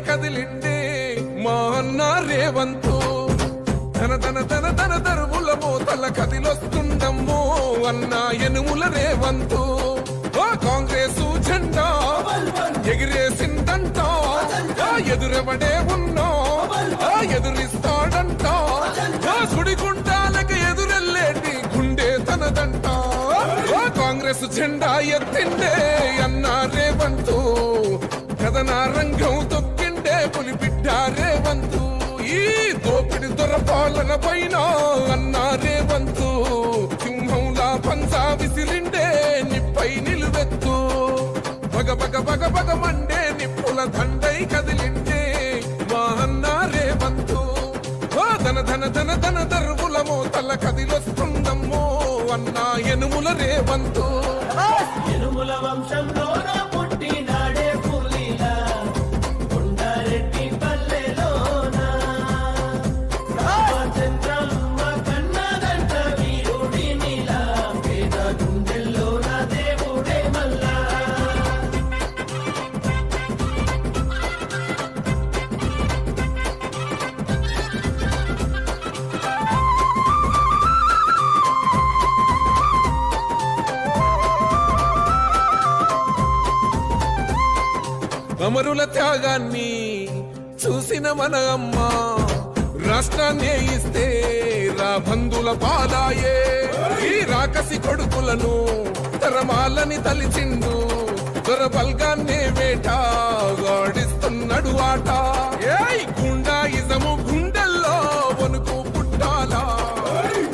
కదిలిండే మా అన్న రేవంతు ధన ధన ధన ధన దరువుల మోతల కదిలొస్తుందమ్మో అన్న ఎనుముల రేవంతు కాంగ్రెస్ జెండా ఎగిరేసిందంట ఎదురెవడే ఉన్నా ఎదురిస్తాడంట సుడిగుండాలకి ఎదురెళ్ళేటి గుండె తనదంట కాంగ్రెస్ జెండా ఎత్తిండే అన్న రేవంతు కథన రంగం తొక్కిండే పులిబిడ్డ రేవంతు ఈ దోపిడి దొరపాలన పైన అన్న రేవంతు సింహంలా పంచా విసిరిండే నిప్పై నిలువెత్తు బగ బగ బగ బగ మండే నిప్పుల దండై కదిలిండే మా అన్న రేవంతు ధన ధన ధన ధన దరువుల మోతల కదిలొస్తుందమ్మో అన్న ఎనుముల రేవంతు ఎనుముల వంశంలో పుట్టినాడే పులిలా కొండారెడ్డి పల్లెలోన రామచంద్రమ్మ కన్నదంట వీరుడి నీలా పేద గుండెల్లోన దేవుడే మల్లా అమరుల త్యాగాన్ని చూసిన మన అమ్మ రాష్ట్రాన్ని ఇస్తే రా బంధుల పాలాయే ఈ రాకసి కొడుకులను తరమాలని తలిచిండు దొర బల్గాన్నే వేట గాడిస్తున్నాడు ఆట ఏయ్ గుండా ఇజము గుండెల్లో వణుకు పుట్టాలా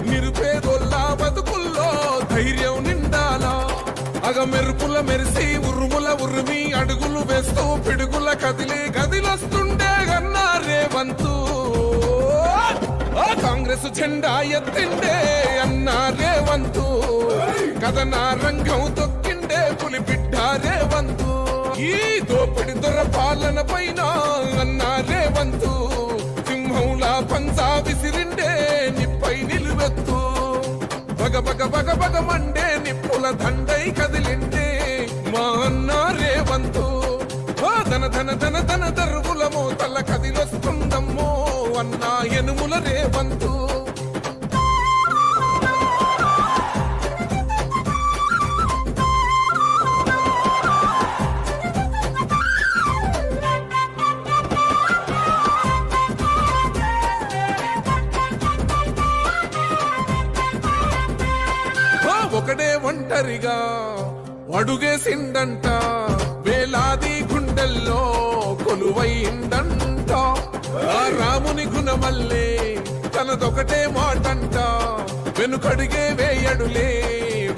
నిరుపేదోళ్ళ బతుకుల్లో ధైర్యం నిండాలా అగ మెరుపుల మెరిసి ఉరుముల ఉరిమి అడుగులు వేస్తూ పిడుగుల కదిలి గదిలొస్తుండే గన్నా రేవంతు కాంగ్రెస్ జెండా ఎత్తిండే అన్న రేవంతు కథన రంగం తొక్కిండే పులిబిడ్డ రేవంతు ఈ దోపిడి దొర పాలన పైన అన్న రేవంతు సింహంలా పంచా విసిరిండే నిప్పై నిలువెత్తు బగ బగ బగ బగ మండే నిప్పుల దండై కదిలిండే మా అన్న రేవంతు ధన ధన ధన ధన దరువుల మోతల కదిలొస్తుందమ్మో అన్న ఎనుముల రేవంతు ఒకడే ఒంటరిగా అడుగేసిండంట వేలాది గుండెల్లో కొలువైందంట ఆ రాముని గుణమల్లే తనదొకటే మాటంట వెనుకడిగే వేయడులే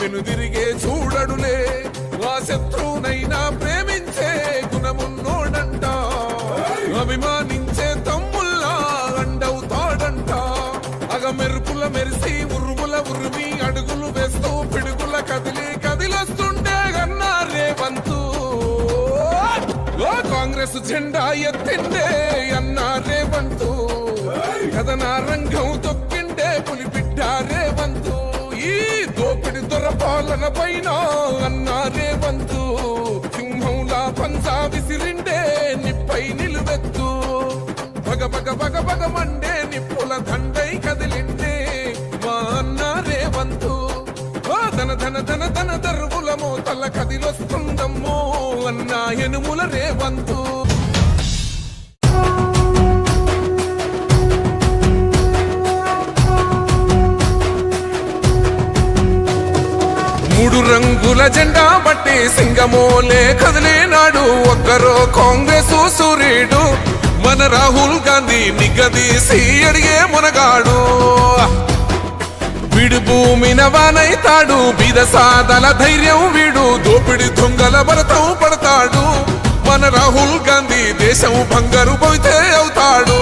వెనుదిరిగే చూడడులే ఆ శత్రువునైనా ప్రేమించే గుణమున్నోడంట అభిమానించే తమ్ముల్లా అండవుతాడంట అగ మెరుపుల మెరిసి ఉరుముల ఉరిమి అడుగులు వేస్తూ పిడుగుల కదిలి కదిలొస్తుండే గన్నా రేవంతు కాంగ్రెస్ జెండా ఎత్తిండే అన్న రేవంతు కథన రంగం తొక్కిండే పులిబిడ్డ రేవంతు ఈ దోపిడి దొర పాలన పైన అన్న రేవంతు సింహంలా పంచా విసిరిండే నిప్పై నిలువెత్తు బగ బగ బగ బగ మండే నిప్పుల దండై కదిలిండే మా అన్న రేవంతు ధన ధన ధన ధన దరువుల మోతల కదిలొస్తుందమ్మో అన్న ఎనుముల రేవంతు మూడు రంగుల జెండా బట్టి సింగమోలే కదిలేనాడు ఒక్కరో కాంగ్రెస్ సూర్యుడు మన రాహుల్ గాంధీ నిగదీసి అడిగే మునగాడు వీడు భూమిన వానైతాడు బీద సాదల ధైర్యం వీడు దోపిడి దొంగల భరతం పడతాడు మన రాహుల్ గాంధీ దేశం బంగారు పోతే అవుతాడు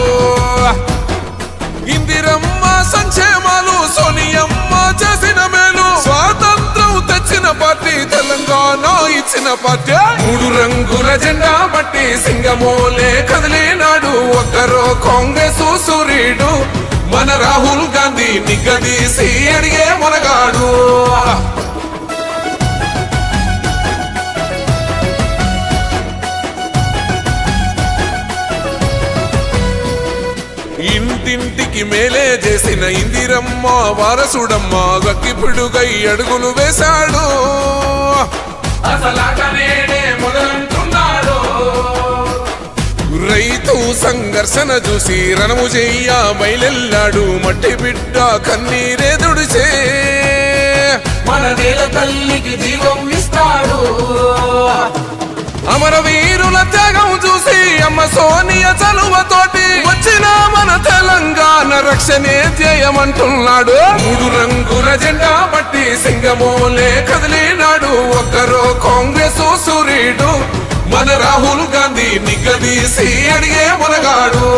ఇందిరమ్మ సంక్షేమాలు సోనియమ్మ చేసిన మేలు స్వాతంత్రం తెచ్చిన పార్టీ తెలంగాణ ఇచ్చిన పార్టీ మూడు రంగుల జెండా బట్టి సింగమోలే కదిలేనాడు ఒక్కరో కాంగ్రెస్ సూర్యుడు మన రాహుల్ గాంధీ నిగదీసి అడిగే మునగాడు ఇంటింటికి మేలే చేసిన ఇందిరమ్మ వారసుడమ్మ గక్కిపిడుగై అడుగులు వేశాడు. అసలాట నేడే మొదలంటున్నాడు. రైతు సంఘర్షణ చూసి రణము చెయ్య బయలెల్లాడు. మట్టి బిడ్డ కన్నీరే దుడిచే మన నేల తల్లికి జీవం ఇస్తాడు. అమరవీరుల త్యాగం చూసి అమ్మ సోనియ చలువతోటి వచ్చిన మన తెలంగాణ రక్షణే ధ్యేయమంటున్నాడు. 3 రంగుల జెండా పట్టి సింగమోలే కదిలినాడు. ఒక్కరో కాంగ్రెస్ సూర్యుడు మన రాహుల్ గాంధీ నిగ్గదీసి అడిగే మునగాడు.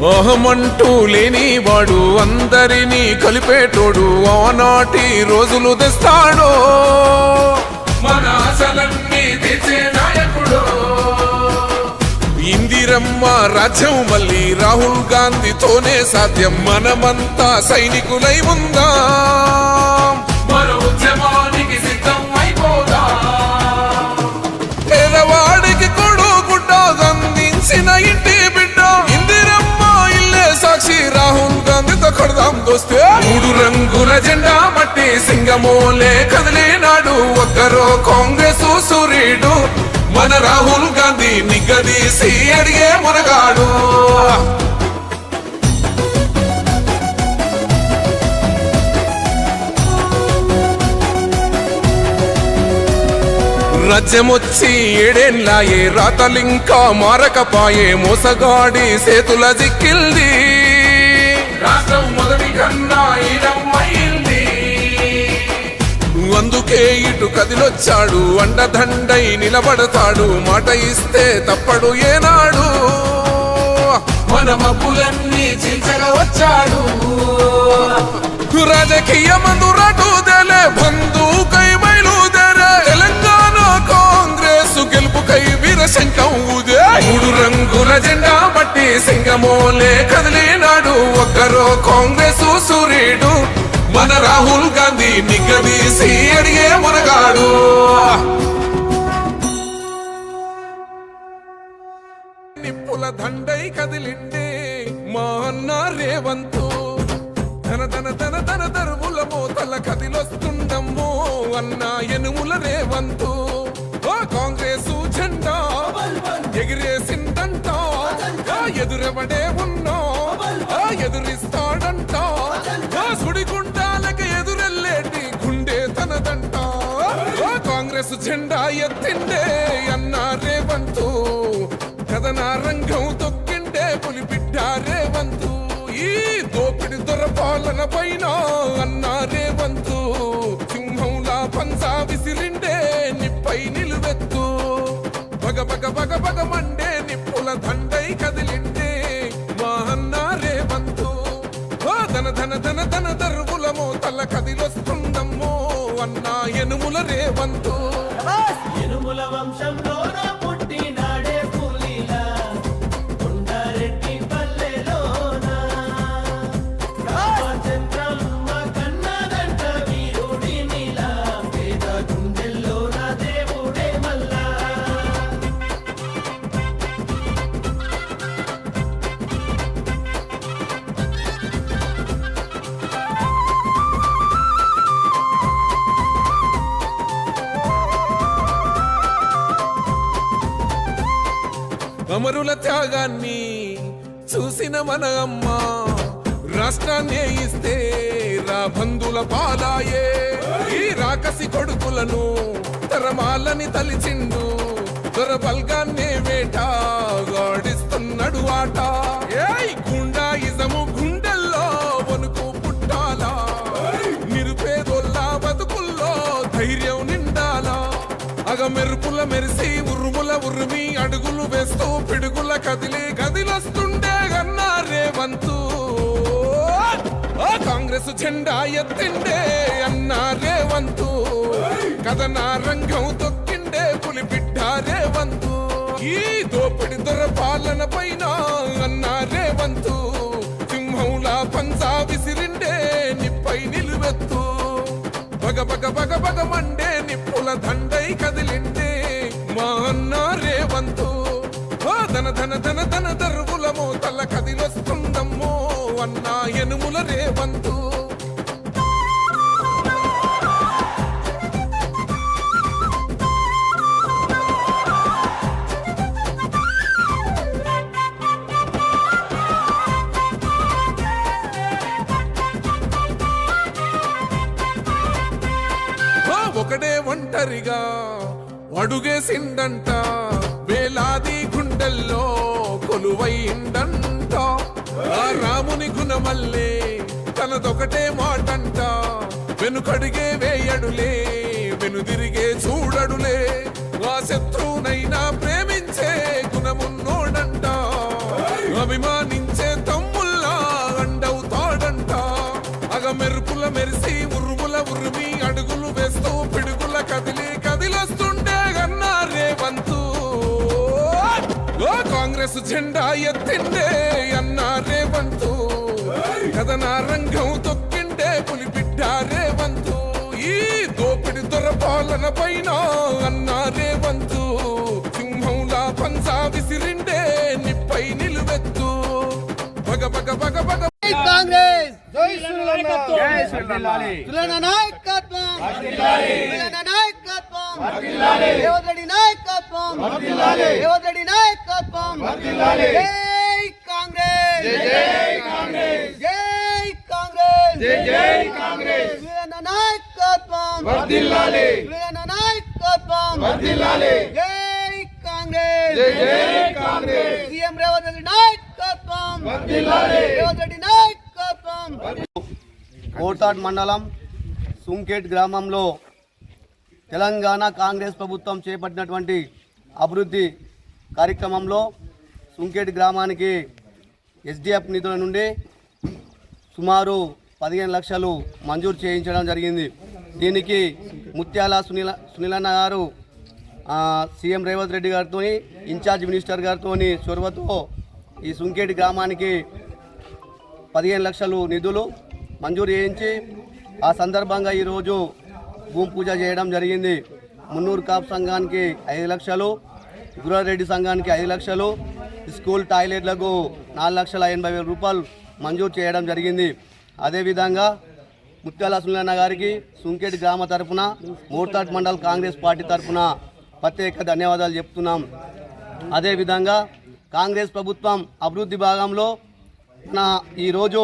అహమంటూ లేనివాడు అందరినీ కలిపేటోడు ఆనాటి రోజులు తెస్తాడు. మన ఆశలన్నీ తెచ్చే నాయకుడు. ఇందిరమ్మ రాజ్యం మళ్ళీ రాహుల్ గాంధీతోనే సాధ్యం. మనమంతా సైనికులై ఉందాం. మన ఉద్యమానికి సిద్ధం అయిపోదా. పేదవాడికి కొడు గుడ్డ అందించిన ఇంటి బిడ్డ ఇందిరమ్మ ఇల్లే సాక్షి. రాహుల్ గాంధీతో కొడదాం దోస్తే. 3 రంగుల జెండా మట్టి సింగమోలే కదిలినాడు. ఒక్కరో కాంగ్రెస్ సూర్యుడు మన రాహుల్ గాంధీ నిగ్గదీసి అడిగే మునగాడు. రాజ్యమొచ్చి 7 ఏళ్లాయే రాతలింకా మారకపాయే. మోసగాడి సేతుల జిక్కిల్ది రాష్ట్రం మొదటి కన్నా ఈడమ్మైంది. అందుకే ఇటు కదిలొచ్చాడు. అండదండై నిలబడతాడు. మాట ఇస్తే తప్పడు ఏనాడు. మన మబ్బులన్నీ చీల్చగా వచ్చాడు. రాజకీయ మందురాటుదేలే బంధుకై బయలుదేరే. తెలంగాణ కాంగ్రెస్ గెలుపుకై వీరశంఖం ఊదే. 3 రంగుల జెండా పట్టి సింగమోలే కదిలినాడు. ఒక్కరో కాంగ్రెస్ సూర్యుడు మన రాహుల్ గాంధీ నిగ్గదీసి అడిగే మునగాడు. నిప్పుల దండై కదిలిండే మా అన్న రేవంతు. ధన ధన ధన ధన దరువుల మోతల కదిలొస్తుండమ్మో అన్న ఎనుముల రేవంతు. ఓ కాంగ్రెసు జెండా ఎగిరేసిందంట. ఎదురెవడే ఉన్నా ఎదురిస్తాడంట. సుడిగుండాలకి ఎదురెల్లేటి గుండె తనదంట. కాంగ్రెస్ జెండా ఎత్తిండే అన్న రేవంతు. కథన రంగం తొక్కిండే పులిబిడ్డ రేవంతు. ఈ దోపిడి దొరపాలన పైన అన్న రేవంతు. సింహంలా పంజా విసిరిండే నిప్పై నిలువెత్తు. బగ బగ బగ బగ మండే నిప్పుల దండై కదిలిండే మా అన్న రేవంతు. ధన ధన ధన ధన దరువుల మోతల కదిలొస్తుందమ్మో అన్న ఎనుముల రేవంతు. ఎనుముల వంశంలోన పుట్టినాడే పులిలా కొండారెడ్డి పల్లెలోన. రామచంద్రమ్మ కన్నదంట వీరుడినిలా పేద గుండెల్లోన దేవుడే మల్లా. అమరుల త్యాగాన్ని చూసిన మన అమ్మ రాష్ట్రాన్ని ఇస్తే రా బంధుల పాలాయే. ఈ రాకసి కొడుకులను తరమాలని తలిచిండు. దొర బల్గాన్నే వేట గాడిస్తున్నాడు ఆట. ఏయ్ గుండాయిజము గుండెల్లో వణుకు పుట్టాలా. నిరుపేదోళ్ళ బతుకుల్లో ధైర్యం నిండాలా. అగ మెరుపుల మెరిసి ఉరుముల ఉరిమి అడుగులు వేస్తూ పిడుగుల కదిలి గదిలొస్తుండే గన్నా రేవంతు. కాంగ్రెస్ జెండా ఎత్తిండే అన్న రేవంతు. కథన రంగం తొక్కిండే పులిబిడ్డ రేవంతు. ఈ దోపిడి దొరపాలన పైన అన్న రేవంతు. సింహంలా పంజా విసిరిండే నిప్పై నిలువెత్తు. బగ బగ బగ బగ మండే రైతుల రేవంతు. ఒకడే ఒంటరిగా అడుగేసిండంట, వేలాది గుండెల్లో కొలువైండంట. ఆ రాముని గుణమల్లే తనదొకటే మాటంట, వెనుకడిగే వేయడులే వెనుదిరిగే చూడడులే. ఆ శత్రువునైనా ప్రేమించే గుణమున్నోడంట, అభిమానించే తమ్ముల్లా అండవుతాడంట. అగ మెరుపుల మెరిసి ఉరుముల ఉరిమి అడుగులు వేస్తూ పిడుగుల కదిలి కదిలొస్తుండే గన్నా రేవంతు. ఓ కాంగ్రెస్ జెండా ఎత్తిండే అన్నా రేవంతు, కథన రంగం తొక్కిండే పులిబిడ్డ రేవంతు. ఈ దోపిడి దొర పాలన పైన అన్నా రేవంతు, సింహంలా పంజా విసిరిండే నిప్పై నిలువెత్తు. బగ బగ బగ బగ కాంగ్రెస్ జై శ్రీరామ్ జై శ్రీరామ్ తులన నాయకత్వం వర్ధిల్లాలి తులన నాయకత్వం వర్ధిల్లాలి రేవంత్ రెడ్డి నాయకత్వం వర్ధిల్లాలి రేవంత్ రెడ్డి నాయకత్వం వర్ధిల్లాలి జై కాంగ్రెస్ జై కాంగ్రెస్ జై కాంగ్రెస్ జై కాంగ్రెస్ తులన నాయకత్వం వర్ధిల్లాలి తులన నాయకత్వం వర్ధిల్లాలి జై కాంగ్రెస్ జై కాంగ్రెస్ సీఎం రేవంత్ రెడ్డి నాయకత్వం వర్ధిల్లాలి రేవంత్ రెడ్డి నాయకత్వం. కోటాడ్ మండలం సుంకేట్ గ్రామంలో తెలంగాణ కాంగ్రెస్ ప్రభుత్వం చేపట్టినటువంటి అభివృద్ధి కార్యక్రమంలో సుంకేట్ గ్రామానికి ఎస్డిఎఫ్ నిధుల నుండి సుమారు 15 లక్షలు మంజూరు చేయించడం జరిగింది. దీనికి ముత్యాల సునీలన్న గారు సీఎం రేవంత్ రెడ్డి గారితో ఇన్ఛార్జ్ మినిస్టర్ గారితో చొరవతో ఈ సుంకేట్ గ్రామానికి 15 లక్షలు నిధులు మంజూరు చేయించి ఆ సందర్భంగా ఈరోజు భూమి పూజ చేయడం జరిగింది. మున్నూరు కాపు సంఘానికి 5 లక్షలు, గురారెడ్డి సంఘానికి 5 లక్షలు, స్కూల్ టాయిలెట్లకు 4,80,000 రూపాయలు మంజూరు చేయడం జరిగింది. అదేవిధంగా ముత్యాల సునీలన్న గారికి సుంకేట్ గ్రామ తరఫున మోర్తాడ్ మండల్ కాంగ్రెస్ పార్టీ తరఫున ప్రత్యేక ధన్యవాదాలు చెప్తున్నాం. అదేవిధంగా కాంగ్రెస్ ప్రభుత్వం అభివృద్ధి భాగంలో ఈరోజు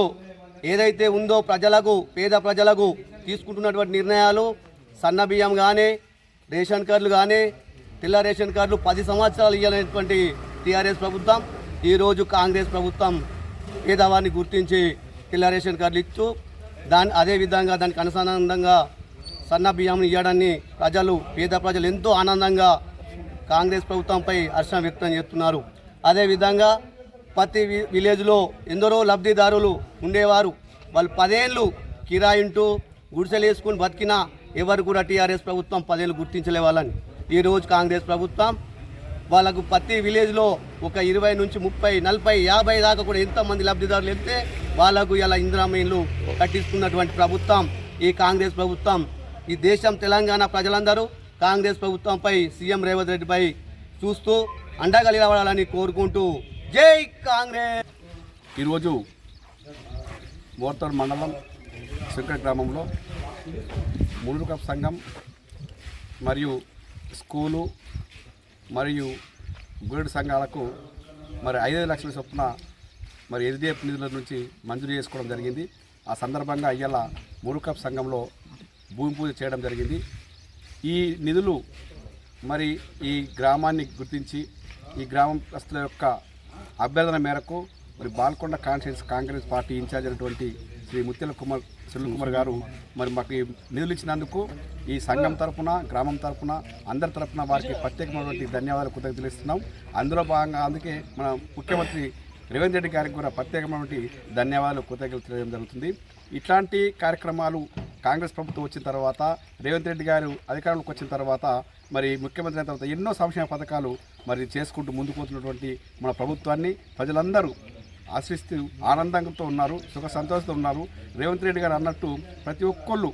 ఏదైతే ఉందో ప్రజలకు పేద ప్రజలకు తీసుకుంటున్నటువంటి నిర్ణయాలు సన్న బియ్యం కానీ రేషన్ కార్డులు కానీ తెల్ల రేషన్ కార్డులు 10 సంవత్సరాలు ఇవ్వాలనేటువంటి టీఆర్ఎస్ ప్రభుత్వం ఈరోజు కాంగ్రెస్ ప్రభుత్వం పేదవారిని గుర్తించి తెల్ల రేషన్ కార్డులు ఇచ్చు అదేవిధంగా దానికి అనుసంధానంగా సన్న బియ్యం ఇవ్వడాన్ని పేద ప్రజలు ఎంతో ఆనందంగా కాంగ్రెస్ ప్రభుత్వంపై హర్షం వ్యక్తం చేస్తున్నారు. అదేవిధంగా ప్రతి విలేజ్లో ఎందరో లబ్ధిదారులు ఉండేవారు. వాళ్ళు 10 ఏళ్ళు కిరాయింటూ గుడిసెలు వేసుకుని బతికినా ఎవరు కూడా టీఆర్ఎస్ ప్రభుత్వం 10 ఏళ్ళు గుర్తించలే వాళ్ళని. ఈరోజు కాంగ్రెస్ ప్రభుత్వం వాళ్ళకు ప్రతి విలేజ్లో ఒక 20 నుంచి 30, 40, 50 దాకా కూడా ఎంతమంది లబ్ధిదారులు వెళ్తే వాళ్ళకు ఇలా ఇందిరమ్మ ఇల్లు కట్టిస్తున్నటువంటి ప్రభుత్వం ఈ కాంగ్రెస్ ప్రభుత్వం. ఈ దేశం తెలంగాణ ప్రజలందరూ కాంగ్రెస్ ప్రభుత్వంపై సీఎం రేవంత్ రెడ్డిపై చూస్తూ అండగా నిలబడాలని కోరుకుంటూ జై కాంగ్రెస్. ఈరోజు మోర్తాడ్ మండలం సుంకేట్ గ్రామంలో మున్నూరు కాపు సంఘం మరియు స్కూలు మరియు గుడి సంఘాలకు మరి 5 లక్షల చొప్పున మరి ఎస్డిఎఫ్ నిధుల నుంచి మంజూరు చేసుకోవడం జరిగింది. ఆ సందర్భంగా ఇవాళ మున్నూరు కాపు సంఘంలో భూమి పూజ చేయడం జరిగింది. ఈ నిధులు మరి ఈ గ్రామాన్ని గుర్తించి ఈ గ్రామస్తుల యొక్క అభ్యర్థన మేరకు మరి Balkonda constituency Congress party incharge అయినటువంటి శ్రీ ముత్యాల సునీల్ కుమార్ గారు మరి మాకు నిధులు ఇచ్చినందుకు ఈ సంఘం తరఫున గ్రామం తరఫున అందరి తరఫున వారికి ప్రత్యేకమైనటువంటి ధన్యవాదాలు కృతజ్ఞతలు తెలుస్తున్నాం. అందులో భాగంగా అందుకే మన ముఖ్యమంత్రి రేవంత్ రెడ్డి గారికి కూడా ప్రత్యేకమైనటువంటి ధన్యవాదాలు కృతజ్ఞతలు తెలియడం జరుగుతుంది. ఇట్లాంటి కార్యక్రమాలు కాంగ్రెస్ ప్రభుత్వం వచ్చిన తర్వాత రేవంత్ రెడ్డి గారు అధికారంలోకి వచ్చిన తర్వాత మరి ముఖ్యమంత్రి అయిన తర్వాత ఎన్నో సంక్షేమ పథకాలు మరి చేసుకుంటూ ముందుకు పోతున్నటువంటి మన ప్రభుత్వాన్ని ప్రజలందరూ ఆశిస్తూ ఆనందంతో ఉన్నారు, సుఖ సంతోషంతో ఉన్నారు. రేవంత్ రెడ్డి గారు అన్నట్టు ప్రతి ఒక్కళ్ళు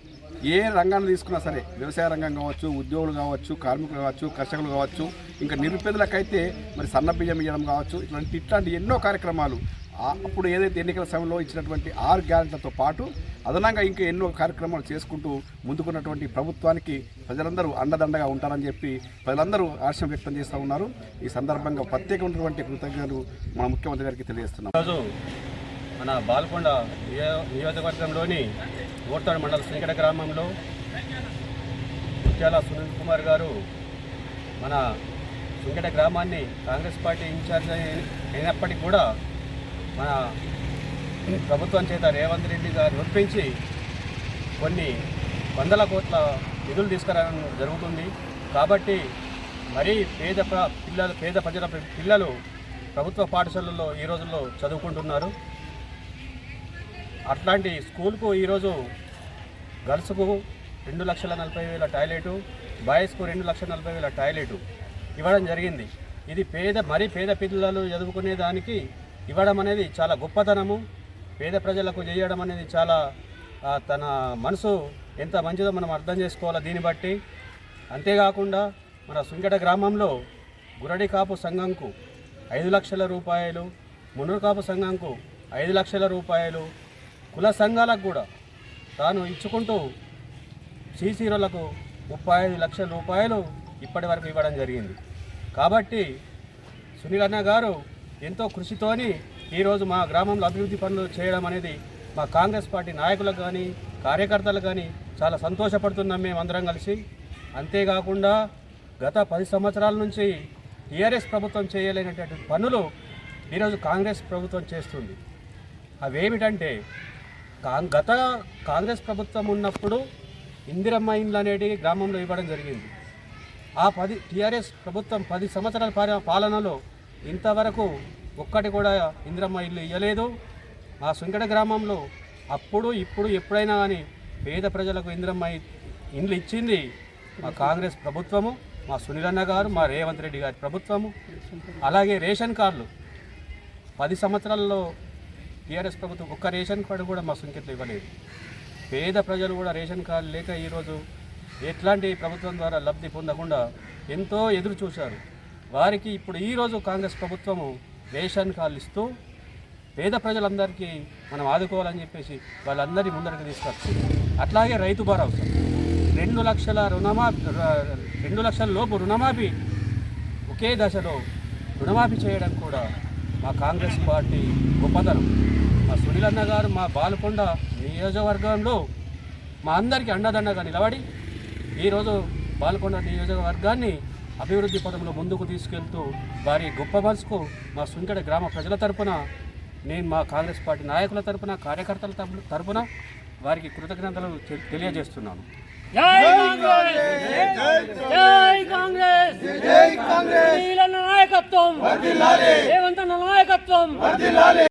ఏ రంగాన్ని తీసుకున్నా సరే, వ్యవసాయ రంగం కావచ్చు, ఉద్యోగులు కావచ్చు, కార్మికులు కావచ్చు, కర్షకులు కావచ్చు, ఇంకా నిరుపేదలకైతే మరి సన్న బియ్యం ఇవ్వడం కావచ్చు, ఇట్లాంటి ఎన్నో కార్యక్రమాలు అప్పుడు ఏదైతే ఎన్నికల సమయంలో ఇచ్చినటువంటి 6 గ్యారెంటీలతో పాటు అదనంగా ఇంకా ఎన్నో కార్యక్రమాలు చేసుకుంటూ ముందుకున్నటువంటి ప్రభుత్వానికి ప్రజలందరూ అండదండగా ఉంటారని చెప్పి ప్రజలందరూ హర్షం వ్యక్తం చేస్తూ ఉన్నారు. ఈ సందర్భంగా ప్రత్యేకమైనటువంటి కృతజ్ఞతలు మన ముఖ్యమంత్రి గారికి తెలియజేస్తున్నాం. ఈరోజు మన బాల్కొండ నియోజకవర్గంలోని ఓర్తాడు మండల శ్రీకట గ్రామంలో ముత్యాల సునీల్ కుమార్ గారు మన సుంకెట గ్రామాన్ని కాంగ్రెస్ పార్టీ ఇన్ఛార్జ్ అయినప్పటికీ కూడా మన ప్రభుత్వం చేత రేవంత్ రెడ్డి గారు ఒప్పించి కొన్ని వందల కోట్ల నిధులు తీసుకురావడం జరుగుతుంది. కాబట్టి మరీ పేద ప్రజల పిల్లలు ప్రభుత్వ పాఠశాలల్లో ఈ రోజుల్లో చదువుకుంటున్నారు. అట్లాంటి స్కూల్కు ఈరోజు గర్ల్స్కు 2,40,40,000 టాయిలెటు, బాయ్స్కు 2,40,40,000 టాయిలెటు ఇవ్వడం జరిగింది. ఇది మరీ పేద పిల్లలు చదువుకునే దానికి ఇవ్వడం అనేది చాలా గొప్పతనము. పేద ప్రజలకు చేయడం అనేది చాలా తన మనసు ఎంత మంచిదో మనం అర్థం చేసుకోవాలి దీన్ని బట్టి. అంతేకాకుండా మన సుంకెట గ్రామంలో గురడి కాపు సంఘంకు 5 లక్షల రూపాయలు, మునురు కాపు సంఘంకు 5 లక్షల రూపాయలు, కుల సంఘాలకు కూడా తాను ఇచ్చుకుంటూ సీసీరోలకు 35 లక్షల రూపాయలు ఇప్పటి వరకు ఇవ్వడం జరిగింది. కాబట్టి సునీల్ అన్న గారు ఎంతో కృషితోని ఈరోజు మా గ్రామంలో అభివృద్ధి పనులు చేయడం అనేది మా కాంగ్రెస్ పార్టీ నాయకులకు కానీ కార్యకర్తలు కానీ చాలా సంతోషపడుతున్నాం మేమందరం కలిసి. అంతేకాకుండా గత 10 సంవత్సరాల నుంచి టీఆర్ఎస్ ప్రభుత్వం చేయలేనటువంటి పనులు ఈరోజు కాంగ్రెస్ ప్రభుత్వం చేస్తుంది. అవేమిటంటే గత కాంగ్రెస్ ప్రభుత్వం ఉన్నప్పుడు ఇందిరమ్మ ఇండ్లు అనేటి గ్రామంలో ఇవ్వడం జరిగింది. ఆ టీఆర్ఎస్ ప్రభుత్వం 10 సంవత్సరాల పాలనలో ఇంతవరకు ఒక్కటి కూడా ఇందిరమ్మ ఇల్లు ఇవ్వలేదు. మా సుంకెట గ్రామంలో అప్పుడు ఇప్పుడు ఎప్పుడైనా కానీ పేద ప్రజలకు ఇందిరమ్మ ఇండ్లు ఇచ్చింది మా కాంగ్రెస్ ప్రభుత్వము, మా సునీలన్న గారు, మా రేవంత్ రెడ్డి గారి ప్రభుత్వము. అలాగే రేషన్ కార్డులు 10 సంవత్సరాల్లో టీఆర్ఎస్ ప్రభుత్వం ఒక్క రేషన్ కార్డు కూడా మా సుంకెట్లో ఇవ్వలేదు. పేద ప్రజలు కూడా రేషన్ కార్డు లేక ఈరోజు ఎట్లాంటి ప్రభుత్వం ద్వారా లబ్ధి పొందకుండా ఎంతో ఎదురు చూశారు. వారికి ఇప్పుడు ఈరోజు కాంగ్రెస్ ప్రభుత్వము రేషన్ కార్డులు ఇస్తూ పేద ప్రజలందరికీ మనం ఆదుకోవాలని చెప్పేసి వాళ్ళందరినీ ముందరికి తీసుకొచ్చింది. అట్లాగే రైతు భరోసా 2 లక్షల రుణమాఫీ, 2 లక్షల లోపు రుణమాఫీ ఒకే దశలో రుణమాఫీ చేయడం కూడా మా కాంగ్రెస్ పార్టీ గొప్పతనం. మా సునీలన్న గారు మా బాల్కొండ నియోజకవర్గంలో మా అందరికీ అండదండగా నిలబడి ఈరోజు బాల్కొండ నియోజకవర్గాన్ని అభివృద్ధి పదంలో ముందుకు తీసుకెళ్తూ వారి గొప్ప మనసుకు మా సుంకెట గ్రామ ప్రజల తరపున, నేను మా కాంగ్రెస్ పార్టీ నాయకుల తరపున, కార్యకర్తల తరపున వారికి కృతజ్ఞతలు తెలియజేస్తున్నాను. జై కాంగ్రెస్, జై కాంగ్రెస్, నాయకత్వం రేవంత్ అన్న నాయకత్వం.